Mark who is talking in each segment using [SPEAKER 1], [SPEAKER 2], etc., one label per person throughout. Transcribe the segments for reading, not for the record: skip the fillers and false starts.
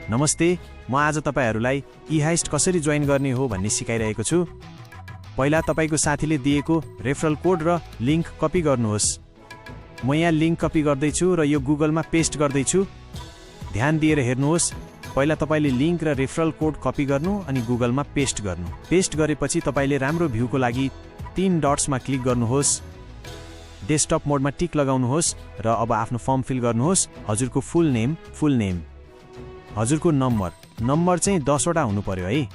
[SPEAKER 1] नमस्ते, म आज तपाईहरुलाई eHeist कसरी जोइन गर्ने हो भन्ने सिकाइरहेको छु। पहिला तपाईको साथीले दिएको रेफरल कोड र लिंक कपी गर्नुहोस्। म यहाँ लिंक कपी गर्दै छु र यो गुगलमा पेस्ट गर्दै छु। ध्यान दिएर हेर्नुहोस्। पहिला तपाईले लिंक र रेफरल कोड कपी गर्नु अनि गुगलमा पेस्ट गर्नु। पेस्ट गरेपछि तपाईले राम्रो भ्यूको लागि 3 डट्समा क्लिक गर्नुहोस्। डेस्कटप मोडमा टिक लगाउनुहोस् र अब आफ्नो फर्म फिल गर्नुहोस्। हजुरको फुल नेम, हजुरको नम्बर चाहिँ 10 वटा हुनु पर्यो है।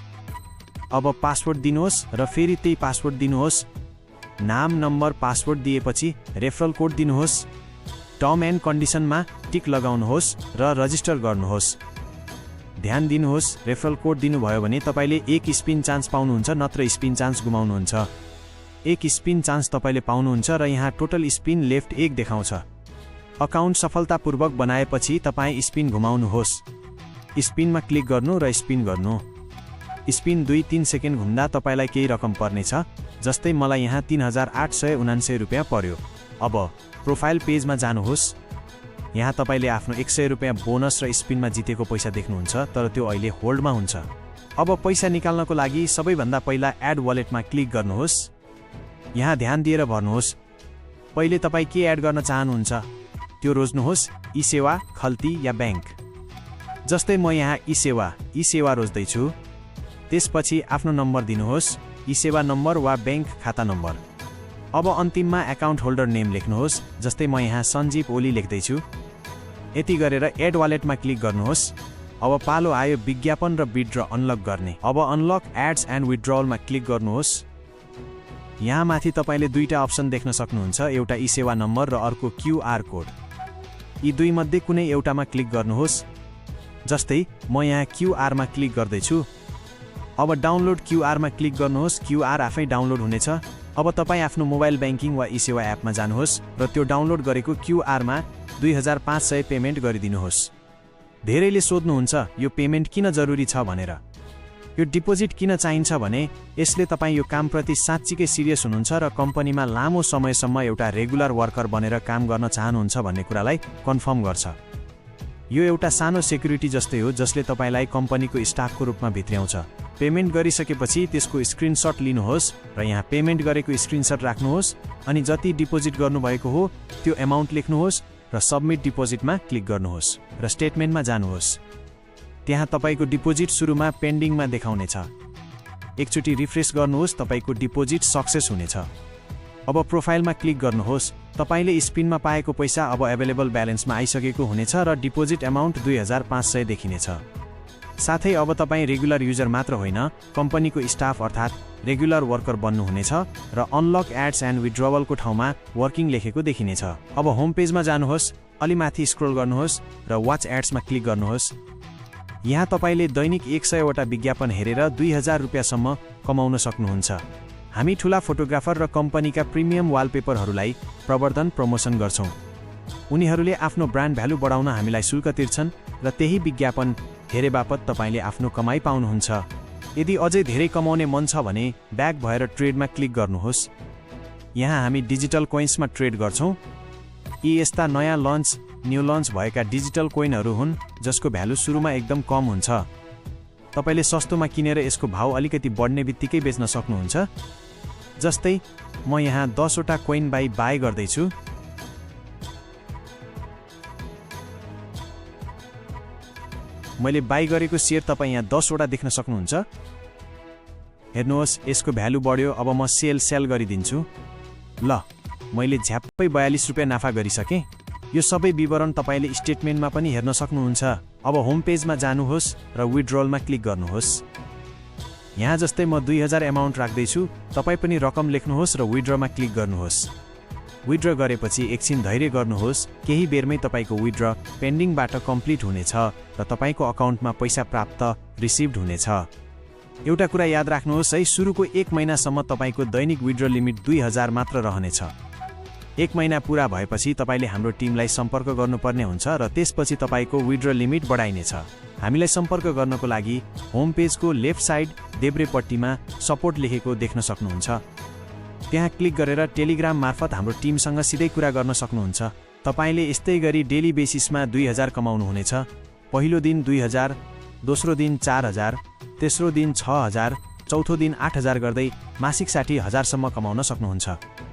[SPEAKER 1] अब पासवर्ड दिनुहोस् र फेरि त्यही पासवर्ड दिनुहोस्। नाम, नम्बर, पासवर्ड दिएपछि रेफरल कोड दिनुहोस्। टर्म एन्ड कन्डिसनमा टिक लगाउनुहोस् र रजिस्टर गर्नुहोस्। ध्यान दिनुहोस्, रेफरल कोड दिनुभयो भने तपाईले 1 स्पिन चान्स पाउनुहुन्छ, नत्र स्पिन चान्स गुमाउनुहुन्छ। 1 स्पिन चान्स तपाईले पाउनुहुन्छ र यहाँ टोटल स्पिन लेफ्ट 1 देखाउँछ। अकाउन्ट सफलतापूर्वक बनाएपछि तपाई स्पिन घुमाउनुहोस्। स्पिनमा क्लिक गर्नु र स्पिन गर्नु। स्पिन 2-3 सेकेन्ड घुम्दा तपाईलाई केही रकम पर्नेछ। जस्तै मलाई यहाँ 3879 रुपैयाँ पर्यो। अब प्रोफाइल पेजमा जानुहोस्। यहाँ तपाईले आफ्नो 100 रुपैयाँ बोनस र स्पिनमा जितेको पैसा देख्नुहुन्छ, तर त्यो अहिले होल्डमा हुन्छ। अब पैसा निकाल्नको लागि सबैभन्दा पहिला एड वालेटमा क्लिक गर्नुहोस्। यहाँ ध्यान दिएर भर्नुहोस्। पहिले तपाई के एड गर्न चाहनुहुन्छ त्यो रोज्नुहोस्, ई-सेवा, खल्ती या बैंक। जस्तै म यहाँ ई-सेवा रोज्दै छु। त्यसपछि आफ्नो नम्बर दिनुहोस्, ई-सेवा नम्बर वा बैंक खाता नम्बर। अब अन्तिममा अकाउन्ट होल्डर नेम लेख्नुहोस्। जस्तै म यहाँ सञ्जीव ओली लेख्दै छु। यति गरेर एड वालेटमा क्लिक गर्नुहोस्। अब पालो आयो विज्ञापन र विथड्र अनलक गर्ने। अब अनलक एड्स एन्ड विथड्रअलमा क्लिक गर्नुहोस्। यहाँ माथि तपाईले दुईटा अप्सन देख्न सक्नुहुन्छ, एउटा ई-सेवा नम्बर र अर्को क्यूआर कोड। यी दुई मध्ये कुनै एउटामा क्लिक गर्नुहोस्। जस्तै म यहाँ क्यूआरमा क्लिक गर्दै छु। अब डाउनलोड क्यूआरमा क्लिक गर्नुहोस्। क्यूआर आफै डाउनलोड हुनेछ। अब तपाई आफ्नो मोबाइल बैंकिङ वा ई-सेवा एपमा जानुहोस् र त्यो डाउनलोड गरेको क्यूआरमा 2500 पेमेन्ट गरिदिनुहोस्। धेरैले सोध्नुहुन्छ यो पेमेन्ट किन जरुरी छ भनेर। यो डिपोजिट किन चाहिन्छ भने यसले तपाई यो कामप्रति साच्चीकै सिरियस हुनुहुन्छ र कम्पनीमा लामो समयसम्म एउटा रेगुलर वर्कर बनेर काम गर्न चाहनुहुन्छ भन्ने कुरालाई कन्फर्म गर्छ। यो एउटा सानो सेक्युरिटी जस्तै हो जसले तपाईलाई कम्पनीको स्टाफको रूपमा भित्र्याउँछ। पेमेन्ट गरिसकेपछि त्यसको स्क्रिनशट लिनुहोस् र यहाँ पेमेन्ट गरेको स्क्रिनशट राख्नुहोस् अनि जति डिपोजिट गर्नुभएको हो त्यो अमाउन्ट लेख्नुहोस् र सबमिट डिपोजिटमा क्लिक गर्नुहोस् र स्टेटमेन्टमा जानुहोस्। त्यहाँ तपाईको डिपोजिट सुरुमा पेन्डिङमा देखाउनेछ। एकचोटि रिफ्रेश गर्नुहोस्, तपाईको डिपोजिट सक्सेस हुनेछ। अब प्रोफाइलमा क्लिक गर्नुहोस्। तपाईले स्पिनमा पाएको पैसा अब अवेलेबल ब्यालेन्समा आइसकेको हुनेछ र डिपोजिट अमाउन्ट 2500 देखिनेछ। साथै अब तपाई रेगुलर युजर मात्र होइन, कम्पनीको स्टाफ अर्थात् रेगुलर वर्कर बन्नुहुनेछ र अनलक एड्स एन्ड विथड्रअलको ठाउँमा वर्किङ लेखेको देखिनेछ। अब होम पेजमा जानुहोस्, अलि माथि स्क्रोल गर्नुहोस् र वाच एड्समा क्लिक गर्नुहोस्। यहाँ तपाईले दैनिक 100 वटा विज्ञापन हेरेर 2000 रुपैयाँसम्म कमाउन सक्नुहुन्छ। हामी ठूला फोटोग्राफर र कम्पनीका प्रिमियम वालपेपरहरूलाई प्रमोसन गर्छौं। उनीहरूले आफ्नो ब्रान्ड भ्यालु बढाउन हामीलाई शुल्क तिर्छन् र त्यही विज्ञापन हेरे बापत तपाईले आफ्नो कमाई पाउनुहुन्छ। यदि अझै धेरै कमाउने मन छ भने ब्याक भएर ट्रेडमा क्लिक गर्नुहोस्। यहाँ हामी डिजिटल कोइन्समा ट्रेड गर्छौं। यी यस्ता नयाँ न्यू लन्च भएका डिजिटल कोइनहरू हुन् जसको भ्यालु सुरुमा एकदम कम हुन्छ। तपाईले सस्तोमा किनेर यसको भाउ अलिकति बढ्ने बित्तिकै बेच्न सक्नुहुन्छ। जस्तै म यहाँ 10 वटा कोइन बाई गर्दै छु। मैले बाई गरेको शेयर तपाई यहाँ 10 वटा देख्न सक्नुहुन्छ। हेर्नुहोस्, यसको भ्यालु बढ्यो। अब म सेल गरिदिन्छु। ल, मैले झ्याप्पै 42 रुपैयाँ नाफा गरिसकेँ। यो सबै विवरण तपाईले स्टेटमेन्टमा पनि हेर्न सक्नुहुन्छ। अब होम पेजमा जानुहोस् र विथड्रअलमा क्लिक गर्नुहोस्। यहाँ जस्तै म 2000 अमाउन्ट राख्दै छु। तपाई पनि रकम लेख्नुहोस् र विथड्रमा क्लिक गर्नुहोस्। विथड्र गरेपछि एकछिन धैर्य गर्नुहोस्। केही बेरमै तपाईको विथड्र पेन्डिङबाट कम्प्लिट हुनेछ र तपाईको अकाउन्टमा पैसा प्राप्त रिसिभड हुनेछ। एउटा कुरा याद राख्नुहोस् है, सुरुको 1 महिनासम्म तपाईको दैनिक विथड्र लिमिट 2000 मात्र रहनेछ। 1 महिना पूरा भएपछि तपाईले हाम्रो टिमलाई सम्पर्क गर्नुपर्ने हुन्छ र त्यसपछि तपाईको विथड्र लिमिट बढाइनेछ। हामीलाई सम्पर्क गर्नको लागि होम पेजको लेफ्ट साइड देब्रेपट्टिमा सपोर्ट लेखेको देख्न सक्नुहुन्छ। त्यहाँ क्लिक गरेर टेलिग्राम मार्फत हाम्रो टिमसँग सिधै कुरा गर्न सक्नुहुन्छ। तपाईले यस्तै गरी डेली बेसिसमा 2000 कमाउनु हुनेछ। पहिलो दिन 2000, दोस्रो दिन 4000, तेस्रो दिन 6000, चौथो दिन 8000 गर्दै मासिक 60,000 सम्म कमाउन सक्नुहुन्छ।